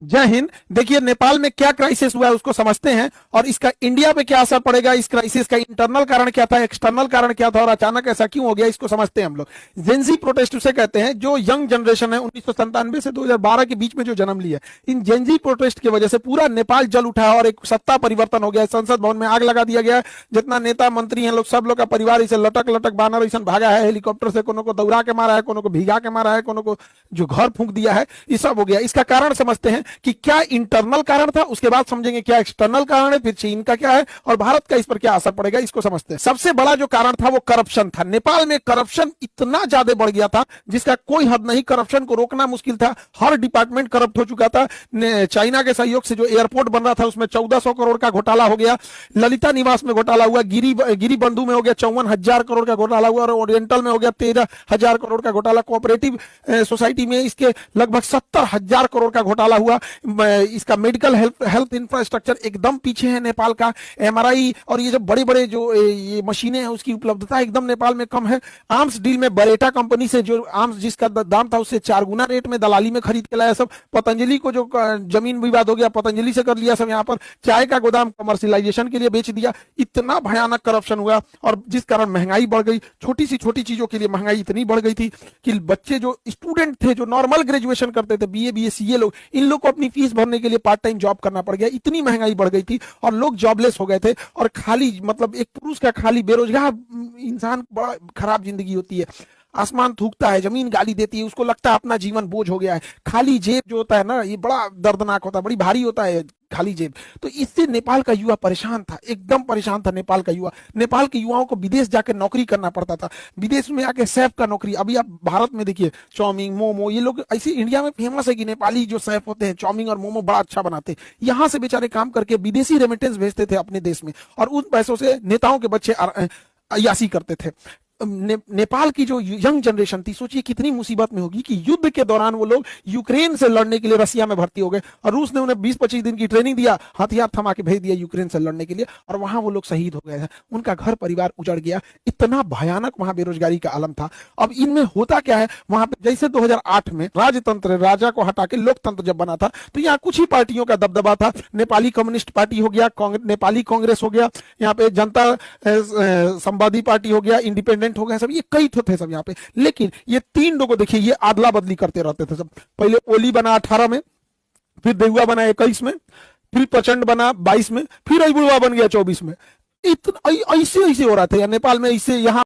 जय हिंद। देखिए, नेपाल में क्या क्राइसिस हुआ है उसको समझते हैं और इसका इंडिया पे क्या असर पड़ेगा। इस क्राइसिस का इंटरनल कारण क्या था, एक्सटर्नल कारण क्या था और अचानक ऐसा क्यों हो गया, इसको समझते हैं हम लोग। जेंजी प्रोटेस्ट उसे कहते हैं, जो यंग जनरेशन है 1997 से 2012 के बीच में जो जन्म लिया। इन जेंजी प्रोटेस्ट की वजह से पूरा नेपाल जल उठा और एक सत्ता परिवर्तन हो गया। संसद भवन में आग लगा दिया गया। जितना नेता मंत्री हैं लोग, सब लोग का परिवार इसे लटक लटक बानर ऐसा भागा है। हेलीकॉप्टर से कोनो को दौड़ा के मारा है, कोनो को भिगा के मारा है, कोनो को जो घर फूंक दिया है। ये सब हो गया। इसका कारण समझते हैं कि क्या इंटरनल कारण था, उसके बाद समझेंगे क्या एक्सटर्नल कारण है, फिर चीन का क्या है और भारत का इस पर क्या असर पड़ेगा, इसको समझते हैं। सबसे बड़ा जो कारण था वो करप्शन था। नेपाल में करप्शन इतना ज्यादा बढ़ गया था जिसका कोई हद नहीं। करप्शन को रोकना मुश्किल था। हर डिपार्टमेंट करप्ट हो चुका था। चाइना के सहयोग से जो एयरपोर्ट बन रहा था उसमें 1400 करोड़ का घोटाला हो गया। ललिता निवास में घोटाला हुआ। गिरी बंधु में हो गया 54,000 करोड़ का घोटाला हुआ और ओरिएंटल में हो गया 13,000 करोड़ का घोटाला। कोऑपरेटिव सोसाइटी में इसके लगभग 70,000 करोड़ का घोटाला हुआ। इसका मेडिकल हेल्थ इंफ्रास्ट्रक्चर एकदम पीछे है नेपाल का। एमआरआई और ये जो बड़े बड़े जो ये मशीनें हैं उसकी उपलब्धता एकदम नेपाल में कम है। आर्म्स डील में बरेटा कंपनी से जो आर्म्स जिसका दाम था उससे 4 गुना रेट में दलाली में खरीद के लाया सब। पतंजलि को जो जमीन विवाद हो गया, पतंजलि से कर लिया सब। यहाँ पर चाय का गोदाम कमर्शियलाइजेशन के लिए बेच दिया। इतना भयानक करप्शन हुआ और जिस कारण महंगाई बढ़ गई। छोटी सी छोटी चीजों के लिए महंगाई इतनी बढ़ गई थी कि बच्चे जो स्टूडेंट थे, जो नॉर्मल ग्रेजुएशन करते थे, बीए सीए लोग, इन लोग को अपनी फीस भरने के लिए पार्ट टाइम जॉब करना पड़ गया। इतनी महंगाई बढ़ गई थी और लोग जॉबलेस हो गए थे। और खाली मतलब एक पुरुष का खाली बेरोजगार इंसान, बड़ा खराब जिंदगी होती है। आसमान थूकता है, जमीन गाली देती है, उसको लगता है अपना जीवन बोझ हो गया है। खाली जेब जो होता है ना, ये बड़ा दर्दनाक होता है, बड़ी भारी होता है खाली जेब। तो इससे नेपाल का युवा परेशान था, एकदम परेशान था नेपाल का युवा। नेपाल के युवाओं को विदेश जाकर नौकरी करना पड़ता था। विदेश में आके शेफ का नौकरी। अभी आप भारत में देखिए, चाउमीन मोमो, ये लोग ऐसे इंडिया में फेमस है कि नेपाली जो शेफ होते हैं चाउमीन और मोमो बड़ा अच्छा बनाते हैं। यहाँ से बेचारे काम करके विदेशी रेमिटेंस भेजते थे अपने देश में और उन पैसों से नेताओं के बच्चे अय्यासी करते थे। नेपाल की जो यंग जनरेशन थी, सोचिए कितनी मुसीबत में होगी कि युद्ध के दौरान वो लोग यूक्रेन से लड़ने के लिए रसिया में भर्ती हो गए और रूस ने उन्हें 20-25 दिन की ट्रेनिंग दिया, हथियार थमा के भेज दिया यूक्रेन से लड़ने के लिए और वहां वो लोग शहीद हो गए हैं। उनका घर परिवार उजड़ गया। इतना भयानक वहां बेरोजगारी का आलम था। अब इनमें होता क्या है, वहां पे जैसे 2008 में राजतंत्र, राजा को हटा के लोकतंत्र जब बना था तो यहाँ कुछ ही पार्टियों का दबदबा था। नेपाली कम्युनिस्ट पार्टी हो गया, नेपाली कांग्रेस हो गया, यहाँ पे जनता संवादी पार्टी हो गया, इंडिपेंडेंट हो गया, सब ये कई थे सब यहाँ पे। लेकिन ये तीन लोगों देखिए, ये आदला बदली करते रहते थे सब। पहले ओली बना 18 में, फिर देहुआ बना 21 में, फिर प्रचंड बना 22 में, फिर अबुआ बन गया 24 में। इतना ऐसे ऐसे हो रहा था यार नेपाल में। इससे यहाँ